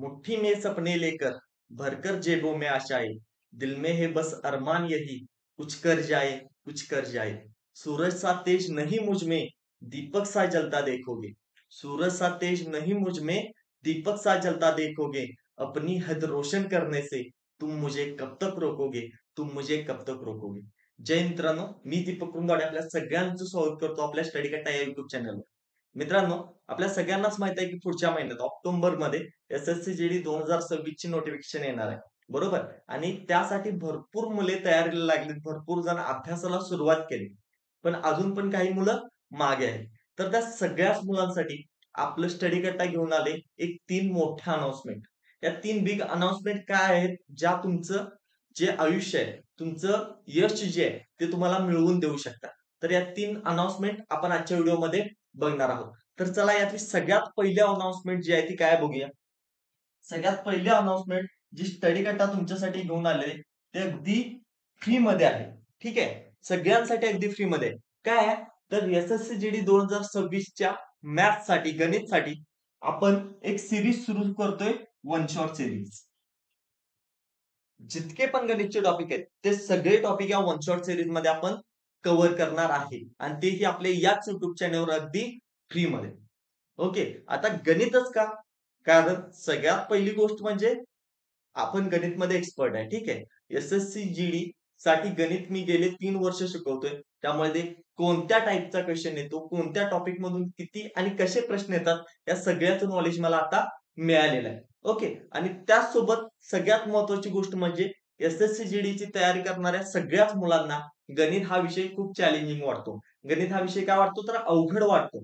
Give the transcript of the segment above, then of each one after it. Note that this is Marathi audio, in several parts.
मुट्ठी में सपने लेकर भरकर जेबों में आशाएं दिल में है बस अरमान यही कुछ कर जाए कुछ कर जाए। सूरज सा तेज नहीं मुझ में दीपक सा जलता देखोगे। सूरज सा तेज नहीं मुझ में दीपक सा जलता देखोगे। अपनी हद रोशन करने से तुम मुझे कब तक रोकोगे। तुम मुझे कब तक रोकोगे। जय मित्रांनो, मी दीपक कुंदाडे आपल्या सगळ्यांचं स्वागत करतो आपल्या स्टडी कट्टा या युट्यूब चॅनलवर। मित्रांनो, आपल्या सगळ्यांनाच माहित आहे की पुढच्या महिन्यात ऑक्टोबर मध्ये एसएससी जीडी 2026 ची नोटिफिकेशन येणार आहे, बरोबर? आणि त्यासाठी भरपूर मुले तयारीला लागलीत, भरपूर जण अभ्यासाला सुरुवात केली, पण अजून पण काही मुलं मागे आहेत. तर त्या सगळ्याच मुलांसाठी आपलं स्टडी कट्टा घेऊन आले एक 3 मोठ्या अनाउन्समेंट. या 3 बिग अनाउन्समेंट काय आहेत, ज्या तुमचं जे आयुष्य आहे, तुमचं यश जे आहे, ते तुम्हाला मिळवून देऊ शकतात. तर या 3 अनाउन्समेंट आपण आजच्या व्हिडिओमध्ये बघणार आहोत. तर चला यातली सगळ्यात पहिली अनाउन्समेंट जी आहे ती काय बघूया. सगळ्यात पहिली अनाउन्समेंट जी स्टडी कट्टा तुमच्यासाठी घेऊन आले ते अगदी फ्री मध्ये आहे. ठीक आहे, सगळ्यांसाठी अगदी फ्री मध्ये आहे. काय आहे तर एसएससी जीडी 2026 च्या मॅथ्स साठी गणित साठी आपण एक सिरीज सुरू करतोय, वन शॉट सिरीज. जितके पण गणितचे टॉपिक आहेत ते सगळे टॉपिक या वन शॉट सिरीज मध्ये आपण कव्हर करणार आहे आणि तेही आपल्या याच युट्यूब चॅनलवर अगदी फ्री मध्ये. ओके, आता गणितच का? कारण सगळ्यात पहिली गोष्ट म्हणजे आपण गणित मध्ये एक्सपर्ट आहे. ठीक आहे, एसएससी जीडी साठी गणित मी गेले 3 वर्ष शिकवतोय, त्यामुळे ते कोणत्या टाईपचा क्वेश्चन येतो, कोणत्या टॉपिक मधून किती आणि कसे प्रश्न येतात, या सगळ्याचं नॉलेज मला आता मिळालेलं आहे. ओके, आणि त्याचसोबत सगळ्यात महत्वाची गोष्ट म्हणजे एसएससी जीडी ची तयारी करणाऱ्या सगळ्याच मुलांना गणित हा विषय खूप चॅलेंजिंग वाटतो. गणित हा विषय काय वाटतो तर अवघड वाटतो.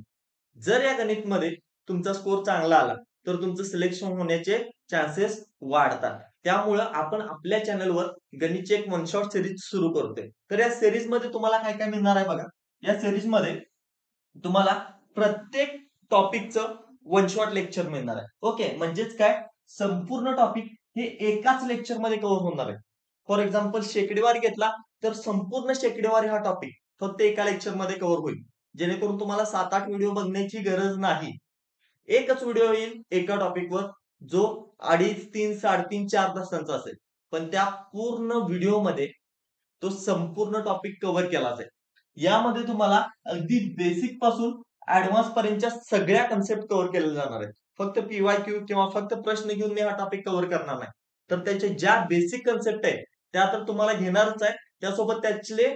जर या गणितमध्ये तुमचा स्कोर चांगला आला तर तुमचं सिलेक्शन होण्याचे चान्सेस वाढतात. त्यामुळं आपण आपल्या चॅनलवर गणितची एक वन शॉट सिरीज सुरू करतोय. तर या सिरीज मध्ये तुम्हाला काय काय मिळणार आहे बघा. या सिरीज मध्ये तुम्हाला प्रत्येक टॉपिकचं वन शॉट लेक्चर मिळणार आहे. ओके, म्हणजेच काय, संपूर्ण टॉपिक हे एकाच लेक्चर मध्ये कव्हर होणार आहे. फॉर एक्झाम्पल शेकडेवारी घेतला तर संपूर्ण शेकडेवारी हा टॉपिक फक्त एका लेक्चर मध्ये कव्हर होईल, जेणेकरून तुम्हाला 7-8 व्हिडिओ बघण्याची गरज नाही. एकच व्हिडिओ येईल एका टॉपिकवर, जो 2.5, 3, 3.5, 4 तासांचा असेल, पण त्या पूर्ण व्हिडिओमध्ये तो संपूर्ण टॉपिक कव्हर केला जाईल. यामध्ये तुम्हाला अगदी बेसिक पासून ऍडव्हान्स पर्यंतच्या सगळ्या कन्सेप्ट कव्हर केल्या जाणार आहेत. फक्त पीवायक्यू किंवा फक्त प्रश्न घेऊन मी हा टॉपिक कव्हर करणार नाही, तर त्याचे ज्या बेसिक कन्सेप्ट आहेत त्या तर तुम्हाला घेणारच आहे, त्यासोबत त्याचे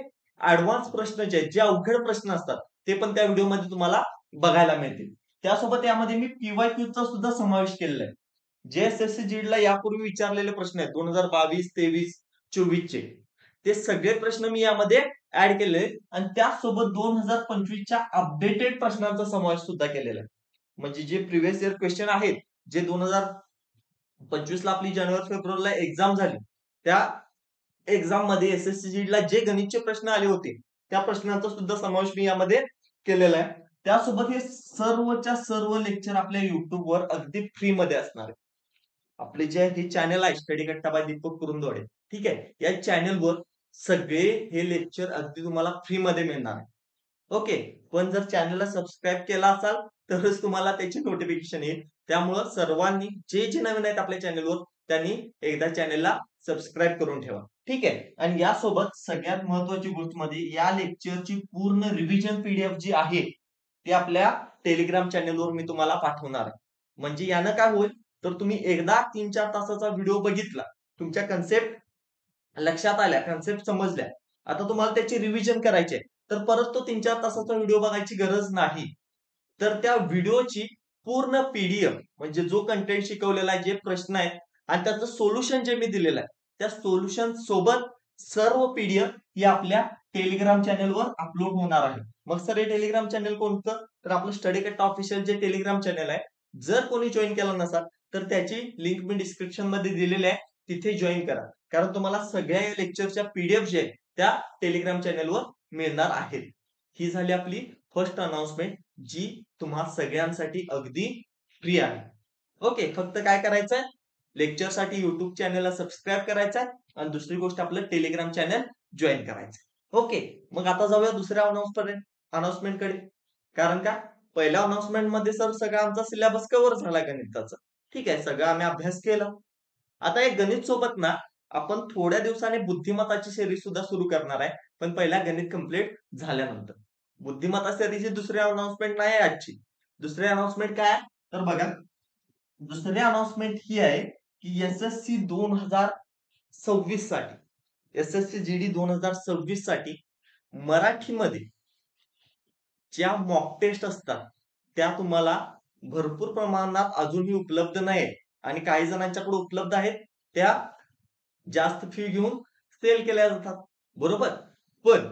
ऍडव्हान्स प्रश्न जे आहेत, जे अवघड प्रश्न असतात, ते पण त्या व्हिडिओमध्ये तुम्हाला बघायला मिळतील. त्यासोबत यामध्ये मी पीवायक्यूचा सुद्धा समावेश केलेला आहे. जे एसएससी जीडीला यापूर्वी विचारलेले प्रश्न आहेत 2022, 23, 24 चे, ते सगळे प्रश्न मी यामध्ये ऍड केले आणि त्याचसोबत 2025च्या अपडेटेड प्रश्नांचा समावेश सुद्धा केलेला आहे. म्हणजे जे प्रिव्हियस इयर क्वेश्चन आहेत, जे 2025 ला आपली जानेवारी फेब्रुवारीला एक्झाम झाली, त्या एक्झाम मध्ये एसएससी जीडीला जे गणितचे प्रश्न आले होते त्या प्रश्नांचा सुद्धा समावेश मी यामध्ये केलेला आहे. त्यासोबत हे सर्वच्या सर्व लेक्चर आपल्या युट्यूबवर अगदी फ्री मध्ये असणार आहे. आपले जे हे चॅनल आहे स्टडी कट्टा बाय दीपक कुरुंदवाडे, ठीक आहे, या चॅनलवर सगळे हे लेक्चर अगदी तुम्हाला फ्री मध्ये मिळणार आहे. ओके, पण जर चॅनलला सबस्क्राईब केला असाल तरच तुम्हाला त्याची नोटिफिकेशन येईल. त्यामुळं सर्वांनी जे जे नवीन आहेत आपल्या चॅनलवर त्यांनी एकदा चॅनलला सबस्क्राईब करून ठेवा. ठीक आहे, आणि यासोबत सगळ्यात महत्वाची गोष्ट म्हणजे या लेक्चरची पूर्ण रिव्हिजन पीडीएफ जी आहे ती आपल्या टेलिग्राम चॅनलवर मी तुम्हाला पाठवणार आहे. म्हणजे यानं काय होईल तर तुम्ही एकदा 3-4 तासाचा व्हिडिओ बघितला, तुमच्या कन्सेप्ट लक्षात आल्या, कन्सेप्ट समजल्या, आता तुम्हाला त्याची रिव्हिजन करायची आहे, तर परत तो 3-4 तासाचा व्हिडिओ बघायची गरज नाही. तर त्या व्हिडिओची पूर्ण पीडीएफ म्हणजे जो कंटेंट शिकवलेला आहे, जे प्रश्न आहेत आणि त्याचं सोल्युशन जे मी दिलेलं आहे, त्या सोल्युशन सोबत सर्व पीडीएफ ही आपल्या टेलिग्राम चॅनलवर अपलोड होणार आहे. मग सर हे टेलिग्राम चॅनल कोणतं तर आपलं स्टडी कट्टा ऑफिशियल जे टेलिग्राम चॅनल आहे, जर कोणी जॉईन केलं नसाल तर त्याची लिंक मी डिस्क्रिप्शन मध्ये दिलेली आहे, तिथे जॉईन करा. कारण तुम्हाला सगळ्या लेक्चरच्या पीडीएफ जे आहेत त्या टेलिग्राम चॅनलवर मिळणार आहेत. ही झाली आपली फर्स्ट अनाउन्समेंट, जी तुम्हा सगळ्यांसाठी अगदी फ्री आहे. ओके, फक्त काय करायचंय, लेक्चर साठी युट्यूब चॅनलला सबस्क्राईब करायचंय आणि दुसरी गोष्ट आपलं टेलिग्राम चॅनल जॉईन करायचं. ओके, मग आता जाऊया दुसऱ्या अनाउन्समेंट कडे. कारण का पहिल्या अनाउन्समेंट मध्ये सर सगळा आमचा सिलेबस कव्हर झाला गणिताचा, ठीक आहे, सगळं आम्ही अभ्यास केला. आता या गणित सोबत ना आपण थोड्या दिवसाने बुद्धिमत्ताची सिरीज सुद्धा सुरू करणार आहे. पण पहिला गणित कंप्लीट झाल्यानंतर. बुद्धिमत्ता सिरीजची दुसरी अनाउन्समेंट नाही आहे आजची. दुसरी अनाउन्समेंट काय आहे? तर बघा, दुसरी अनाउन्समेंट ही आहे की एसएससी 2026 साठी, एसएससी जीडी 2026 साठी मराठीमध्ये ज्या मॉक टेस्ट असतात त्या तुम्हाला भरपूर प्रमाणात अजूनही उपलब्ध नाही आणि काही जणांच्याकडे उपलब्ध आहेत, त्या जास्त फी घेऊन सेल केल्या जातात, बरोबर. पण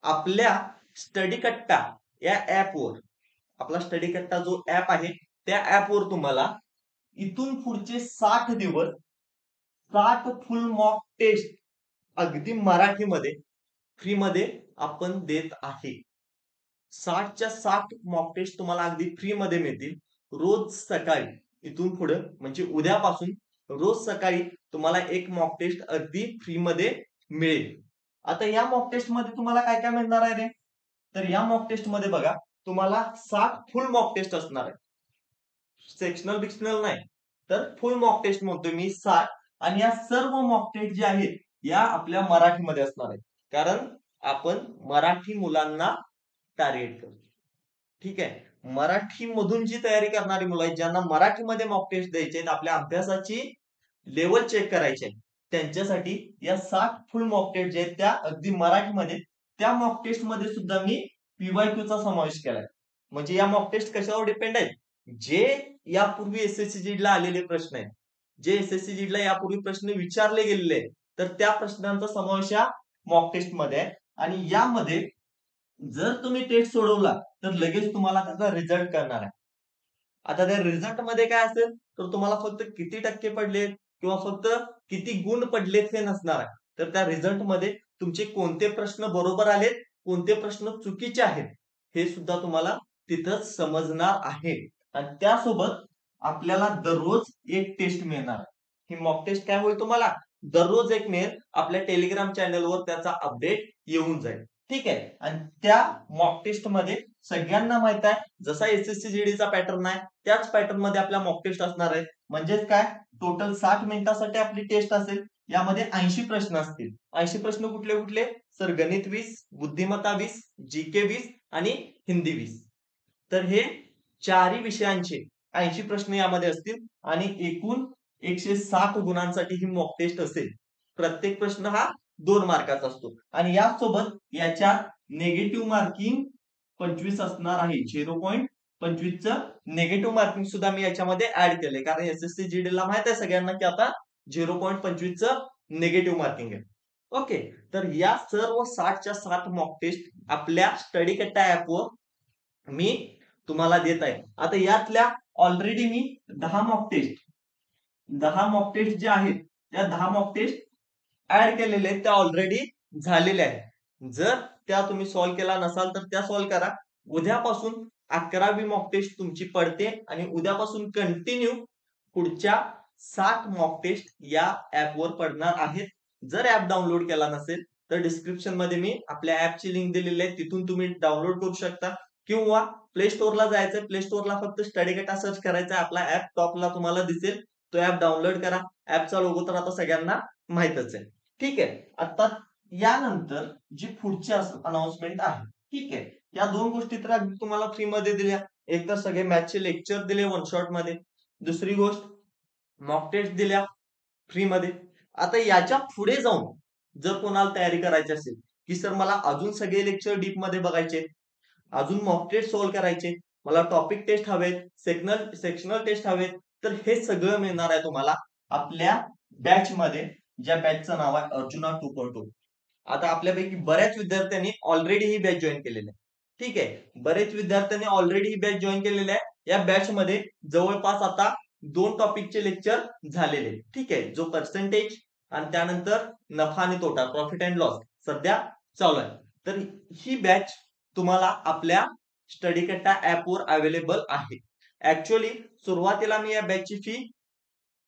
आपल्या स्टडी कट्टा या ऍपवर, आपला स्टडी कट्टा जो ऍप आहे त्या ऍपवर तुम्हाला इथून पुढचे 60 दिवस 60 फुल मॉक टेस्ट अगदी मराठीमध्ये फ्री मध्ये आपण देत आहे. 60च्या 60 मॉक टेस्ट तुम्हाला अगदी फ्री मध्ये मिळतील. रोज सकाळी इथून पुढे म्हणजे उद्यापासून रोज सकाळी तुम्हाला एक मॉक टेस्ट अगदी फ्री मध्ये मिळेल. आता या मॉक टेस्ट मध्ये तुम्हाला काय काय मिळणार आहे रे? तर या मॉक टेस्ट मध्ये बघा, तुम्हाला 60 फुल मॉक टेस्ट असणार आहे. सेक्शनल बिक्शनल नाही, तर फुल मॉक टेस्ट म्हणतोय मी 60. आणि या सर्व मॉक टेस्ट जे आहेत या आपल्या मराठीमध्ये असणार आहेत, कारण आपण मराठी मुलांना टार्गेट करतो. ठीक आहे, मराठी मधून जी तयारी करणारी मुलं आहेत, ज्यांना मराठीमध्ये मॉक टेस्ट द्यायचे आहेत, आपल्या अभ्यासाची लेवल चेक करायची आहे, त्यांच्यासाठी या 60 फुल मॉक टेस्ट जे आहेत त्या अगदी मराठीमध्ये, त्या मॉक टेस्ट मध्ये सुद्धा मी पीवायक्यू चा समावेश केलाय. म्हणजे या मॉक टेस्ट कशावर डिपेंड आहेत? जे यापूर्वी एसएससी जीडला आलेले प्रश्न आहेत, जे एसएससी जीडला यापूर्वी प्रश्न विचारले गेलेले आहेत, तर त्या प्रश्नांचा समावेश या मॉक टेस्ट मध्ये आहे. आणि यामध्ये जर तुम्ही टेस्ट सोडवला तर लगेच तुम्हाला त्याचा रिझल्ट करणार आहे. आता त्या रिझल्ट मध्ये काय असेल, तर तुम्हाला फक्त किती टक्के पडलेत किंवा फक्त किती गुण पडलेत हे नसणार आहे. तर त्या रिझल्ट मध्ये तुमचे कोणते प्रश्न बरोबर आलेत, कोणते प्रश्न चुकीचे आहेत, हे सुद्धा तुम्हाला तिथंच समजणार आहे. आणि त्यासोबत आपल्याला दररोज एक टेस्ट मिळणार. ही मॉक टेस्ट काय होईल, तुम्हाला दररोज एक मिळेल. आपल्या टेलिग्राम चॅनलवर त्याचा अपडेट येऊन जाईल. ठीक आहे, आणि त्या मॉक टेस्ट मध्ये सगळ्यांना माहित आहे, जसा एसएससी जीडीचा पॅटर्न आहे त्याच पॅटर्न मध्ये आपल्या मॉक टेस्ट असणार आहे. म्हणजेच काय, टोटल 60 मिनिटासाठी आपली टेस्ट असेल. यामध्ये 80 प्रश्न असतील. 80 प्रश्न कुठले कुठले? सर गणित 20, बुद्धिमत्ता 20, जीके 20 आणि हिंदी 20. तर हे चारही विषयांचे 80 प्रश्न यामध्ये असतील आणि एकूण 160 गुणांसाठी ही मॉक टेस्ट असेल. प्रत्येक प्रश्न हा 2 मार्काचा असतो आणि यासोबत याच्यात नेगेटिव्ह मार्किंग 25 असणार आहे. 0.25 च नेगेटिव्ह मार्किंग सुद्धा मी याच्यामध्ये ऍड केले, कारण एसएससी जीडी ला माहित आहे सगळ्यांना की आता 0.25 च निगेटिव्ह मार्किंग आहे. ओके, तर या सर्व 60च्या 60 मॉक टेस्ट आपल्या स्टडी कट्टा ऍपवर मी तुम्हाला देत आहे. आता यातल्या ऑलरेडी मी 10 मॉक टेस्ट जे आहेत त्या 10 मॉक टेस्ट ऍड केलेले आहेत, त्या ऑलरेडी झालेल्या आहेत. जर त्या तुम्ही सॉल्व्ह केला नसाल तर त्या सॉल्व्ह करा. उद्यापासून 11वी मॉक टेस्ट तुमची पडते आणि उद्यापासून कंटिन्यू पुढच्या 60 मॉक टेस्ट या ऍपवर पडणार आहेत. जर ऍप डाउनलोड केला नसेल तर डिस्क्रिप्शन मध्ये मी आपल्या ऍपची लिंक दिलेली आहे, तिथून तुम्ही डाउनलोड करू शकता. किंवा प्ले स्टोअरला जायचंय, प्ले स्टोअरला फक्त स्टडी कट्टा सर्च करायचा, आपला ऍप टॉपला तुम्हाला दिसेल, तो ऍप डाउनलोड करा. ऍपचा लोगो तर आता सगळ्यांना माहितच आहे. ठीक आहे, आता यानंतर जी पुढची अनाउन्समेंट आहे, ठीक आहे, या दोन गोष्टी तर अगदी तुम्हाला फ्री मध्ये दिल्या. एक तर सगळे मॅथचे लेक्चर दिले वन शॉट मध्ये, दुसरी गोष्ट मॉक टेस्ट दिल्या फ्री मध्ये. आता याच्या पुढे जाऊन जर कोणाला तयारी करायची असेल की सर मला अजून सगळे लेक्चर डीप मध्ये बघायचे, अजून मॉक टेस्ट सॉल्व्ह करायचे, मला टॉपिक टेस्ट हवेत, सेक्शनल टेस्ट हवेत, तर हे सगळं मिळणार आहे तुम्हाला आपल्या बॅच मध्ये, ज्या बॅचचं नाव आहे अर्जुना 2.0. आता आपल्यापैकी बऱ्याच विद्यार्थ्यांनी ऑलरेडी ही बॅच जॉईन केलेली आहे. ठीक आहे, बरेच विद्यार्थ्यांनी ऑलरेडी ही बॅच जॉईन केलेली आहे. या बॅच मध्ये जवळपास आता 2 टॉपिकचे लेक्चर झालेले. ठीक आहे, जो पर्सेंटेज आणि त्यानंतर नफा आणि तोटा, प्रॉफिट अँड लॉस सध्या चालू आहे. तर ही बॅच तुम्हाला आपल्या स्टडी कट्टा ऍपवर अवेलेबल आहे. ऍक्च्युअली सुरुवातीला मी या बॅचची फी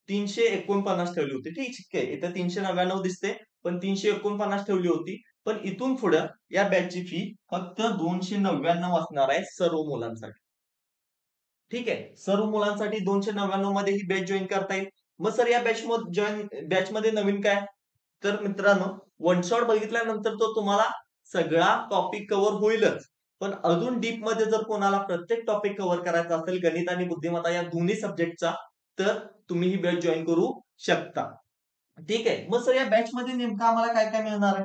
349 ठेवली होती. ठीक आहे, इथं 399 दिसते, पण 349 ठेवली होती. पण इथून पुढे या बॅचची फी फक्त 299 असणार आहे सर्व मुलांसाठी. ठीक आहे. सर्व मुलांसाठी 299 मध्ये ही बॅच जॉइन करता येईल. मग सर या बॅचमध्ये नवीन काय? तर मित्रांनो, वन शॉट बघितल्यानंतर तो तुम्हाला सगळा टॉपिक कव्हर होईलच. पण अजून डीपमध्ये जर कोणाला प्रत्येक टॉपिक कव्हर करायचा असेल गणित आणि बुद्धिमत्ता या दोन्ही सब्जेक्टचा, तर तुम्ही ही बॅच जॉइन करू शकता. ठीक आहे. मग सर या बॅचमध्ये नेमकं आम्हाला काय काय मिळणार आहे?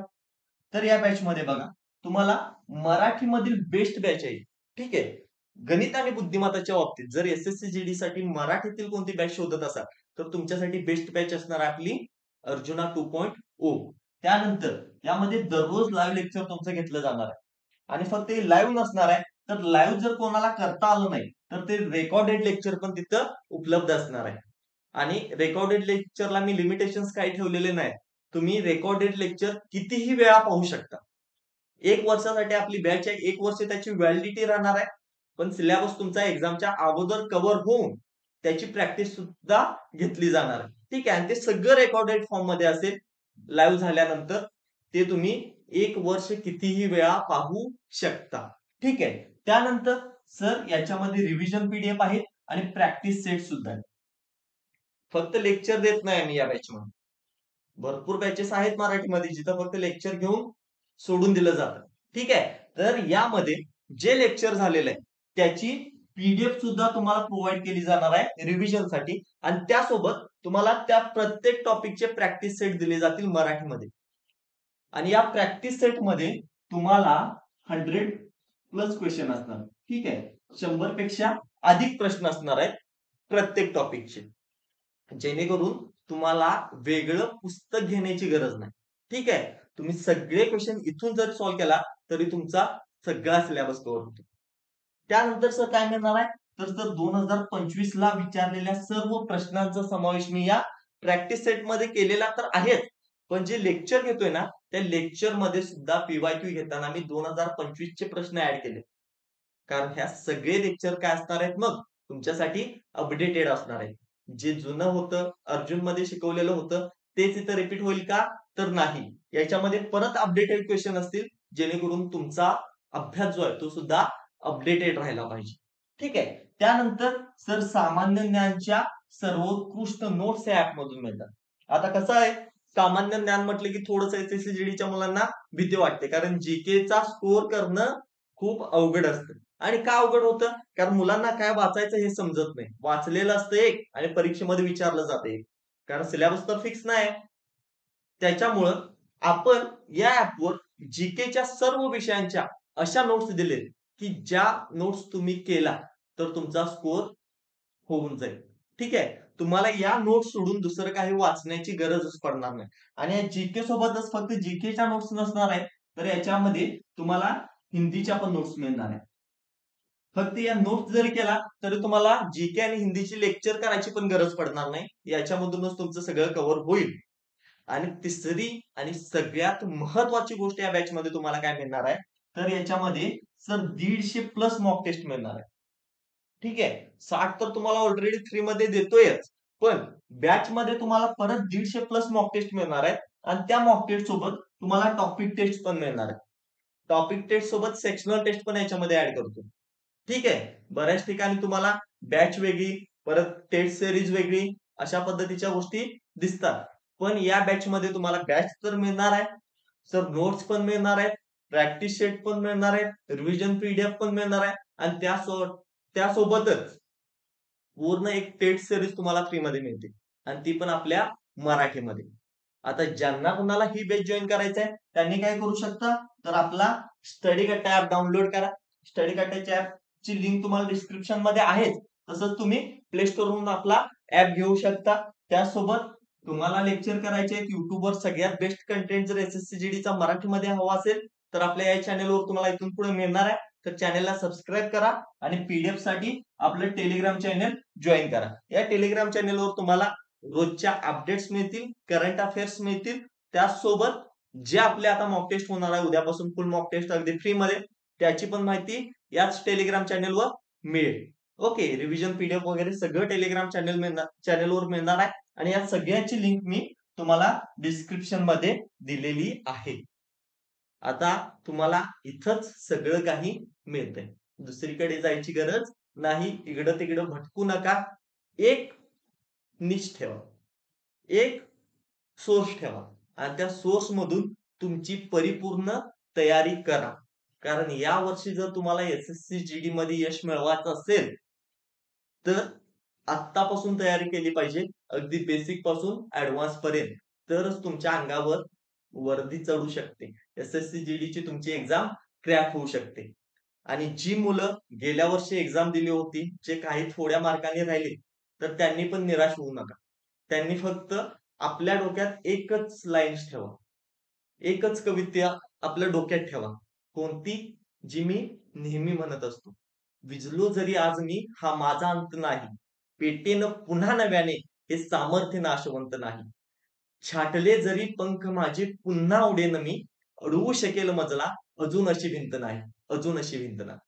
तर या बॅचमध्ये बघा, तुम्हाला मराठीमधील बेस्ट बॅच आहे. ठीक आहे. गणित आणि बुद्धिमत्ताच्या बाबतीत जर एसएससी जीडी साठी मराठीतील कोणती बॅच शोधत असाल, तर तुमच्यासाठी बेस्ट बॅच असणार आहे आपली अर्जुना 2.0. त्यानंतर यामध्ये दररोज लाईव्ह लेक्चर तुमचं घेतलं जाणार आहे. आणि फक्त हे लाईव्ह नसणार आहे, तर लाईव्ह जर कोणाला करता आलं नाही, तर ते रेकॉर्डेड लेक्चर पण तिथं उपलब्ध असणार आहे. आणि रेकॉर्डेड लेक्चरला मी लिमिटेशन्स काही ठेवलेले नाही. तुम्ही रेकॉर्डेड लेक्चर कितीही वेळा पाहू शकता. 1 वर्षासाठी आपली बॅच आहे. 1 वर्ष त्याची व्हॅलिडिटी राहणार आहे. पण सिलेबस तुमचा एक्झामच्या अगोदर कव्हर होऊन त्याची प्रॅक्टिस सुद्धा घेतली जाणार आहे. ठीक आहे. आणि ते सगळं रेकॉर्डेड फॉर्म मध्ये असेल लाईव्ह झाल्यानंतर. ते तुम्ही 1 वर्ष कितीही वेळा पाहू शकता. ठीक आहे. त्यानंतर सर याच्यामध्ये रिव्हिजन पीडीएफ आहे आणि प्रॅक्टिस सेट सुद्धा आहे. फक्त लेक्चर देत नाही आम्ही या बॅचमध्ये. भरपूर बॅचेस आहेत मराठीमध्ये जिथं फक्त लेक्चर घेऊन सोडून दिलं जातं. ठीक आहे. तर यामध्ये जे लेक्चर झालेलं आहे त्याची पीडीएफ सुद्धा तुम्हाला प्रोव्हाइड केली जाणार आहे रिव्हिजनसाठी. आणि त्यासोबत तुम्हाला त्या प्रत्येक टॉपिकचे प्रॅक्टिस सेट दिले जातील मराठीमध्ये. आणि या प्रॅक्टिस सेट मध्ये तुम्हाला 100+ क्वेश्चन असणार. ठीक आहे. 100 पेक्षा अधिक प्रश्न असणार आहेत प्रत्येक टॉपिकचे. जेणेकरून तुम्हाला वेगळं पुस्तक घेण्याची गरज नाही. ठीक आहे. तुम्ही सगळे क्वेश्चन इथून जर सॉल्व्ह केला तरी तुमचा सगळा सिलेबस कव्हर होतो. त्यानंतर सर काय मिळणार आहे? तर सर 2025 ला विचारलेल्या सर्व प्रश्नांचा समावेश मी या प्रॅक्टिस सेट मध्ये केलेला तर आहेच. पण जे लेक्चर घेतोय ना, त्या लेक्चर मध्ये सुद्धा पीवायक्यू घेताना मी 2025 चे प्रश्न ऍड केले. कारण ह्या सगळे लेक्चर काय असणार आहेत मग तुमच्यासाठी अपडेटेड असणार आहे. जे जुनं होतं अर्जुन मध्ये शिकवलेलं होतं तेच इथं रिपीट होईल का? तर नाही. याच्यामध्ये परत अपडेटेड क्वेश्चन असतील जेणेकरून तुमचा अभ्यास जो आहे तो सुद्धा अपडेटेड राहायला पाहिजे. ठीक आहे. त्यानंतर सर सामान्य ज्ञानच्या सर्वोत्कृष्ट नोट्स या ऍप मधून मिळतात. आता कसं आहे, सामान्य ज्ञान म्हटलं की थोडंसं एसएससी च्या मुलांना भीती वाटते कारण जीकेचा स्कोर करणं खूप अवघड असतं. आणि का अवघड होतं? कारण मुलांना काय वाचायचं हे समजत नाही. वाचलेलं असतं एक आणि परीक्षेमध्ये विचारलं जातं एक. कारण सिलेबस तर फिक्स नाही. त्याच्यामुळं आपण या ऍपवर जीकेच्या सर्व विषयांच्या अशा नोट्स दिलेत की ज्या नोट्स तुम्ही केला तर तुमचा स्कोर होऊन जाईल. ठीक आहे. तुम्हाला या नोट्स सोडून दुसरं काही वाचण्याची गरजच पडणार नाही. आणि या जीके सोबतच फक्त जीकेच्या नोट्स नसणार आहेत, तर याच्यामध्ये तुम्हाला हिंदीच्या पण नोट्स मिळणार आहेत. फक्त या नोट्स जरी केला तरी तुम्हाला जीके आणि हिंदीची लेक्चर करायची पण गरज पडणार नाही. याच्यामधूनच तुमचं सगळं कव्हर होईल. आणि तिसरी आणि सगळ्यात महत्वाची गोष्ट या बॅच मध्ये तुम्हाला काय मिळणार आहे? तर याच्यामध्ये सर 150+ मॉक टेस्ट मिळणार आहे. ठीक आहे. 60 तर तुम्हाला ऑलरेडी फ्री मध्ये देतोयच. पण बॅच मध्ये तुम्हाला परत 150+ मॉक टेस्ट मिळणार आहेत. आणि त्या मॉक टेस्ट सोबत तुम्हाला टॉपिक टेस्ट पण मिळणार आहे. टॉपिक टेस्ट सोबत सेक्शनल टेस्ट पण याच्यामध्ये ऍड करतो. ठीक आहे. बऱ्याच ठिकाणी तुम्हाला बॅच वेगळी, परत टेस्ट सिरीज वेगळी अशा पद्धतीच्या गोष्टी दिसतात. पण या बॅच मध्ये तुम्हाला बॅच तर मिळणार आहे, सर नोट्स पण मिळणार आहेत, प्रॅक्टिस सेट पण मिळणार आहेत, रिव्हिजन पीडीएफ पण मिळणार आहे आणि त्यासोबतच पूर्ण एक टेस्ट सिरीज तुम्हाला फ्री मध्ये मिळते आणि ती पण आपल्या मराठीमध्ये. आता ज्यांना कुणाला ही बॅच जॉईन करायचं आहे त्यांनी काय करू शकता? तर आपला स्टडी कट्टा ऍप डाउनलोड करा. स्टडी कट्टाच्या ऍपची लिंक तुम्हाला डिस्क्रिप्शन मध्ये आहेच. तसंच तुम्ही प्ले स्टोर वरून आपला ऍप घेऊ शकता. त्यासोबत तुम्हाला लेक्चर करायचे आहेत युट्यूबवर सगळ्यात बेस्ट कंटेंट जर एसएससी जीडीचा मराठीमध्ये हवा असेल तर आपल्या या चॅनेलवर तुम्हाला इथून पुढे मिळणार आहे. तर चॅनेलला सबस्क्राईब करा आणि पीडीएफ साठी आपलं टेलिग्राम चॅनल जॉईन करा. या टेलिग्राम चॅनलवर तुम्हाला रोजच्या अपडेट्स मिळतील, करंट अफेअर्स मिळतील. त्याचसोबत जे आपले आता मॉक टेस्ट होणार आहे उद्यापासून फुल मॉक टेस्ट अगदी फ्री मध्ये त्याची पण माहिती याच टेलिग्राम चॅनलवर मिळेल. ओके. रिव्हिजन पीडीएफ वगैरे सगळं टेलिग्राम चॅनलवर मिळणार आहे आणि या सगळ्याची लिंक मी तुम्हाला डिस्क्रिप्शन मध्ये दिलेली आहे. आता तुम्हाला इथंच सगळं काही मिळतंय. दुसरीकडे जायची गरज नाही इकडं तिकडं भटकू नका. एक निश ठेवा. एक सोर्स ठेवा आणि त्या सोर्स मधून तुमची परिपूर्ण तयारी करा. कारण या वर्षी जर तुम्हाला एस-एस-सी जी-डी मध्ये यश मिळवायचं असेल, तर आत्तापासून तयारी केली पाहिजे. अगदी बेसिक पासून ॲडव्हान्स पर्यंत. तरच तुमच्या अंगावर वर्दी चढू शकते. एस-एस-सी जी-डीची तुमची एक्झाम क्रॅक होऊ शकते. आणि जी मुलं गेल्या वर्षी एक्झाम दिली होती, जे काही थोड्या मार्कांनी राहिले, तर त्यांनी पण निराश होऊ नका. त्यांनी फक्त आपल्या डोक्यात एकच लाईन्स ठेवा. एकच कविता आपल्या डोक्यात ठेवा. कोणती? जी मी नेहमी म्हणत असतो. विझलो जरी आज मी, हा माझा अंत नाही. पेटेन पुन्हा नव्याने, हे सामर्थ्य नाशवंत नाही. छाटले जरी पंख माझे पुन्हा उडेन मी, अडवू शकेल मजला, अजून अशी भिंत नाही, अजून अशी भिंत नाही.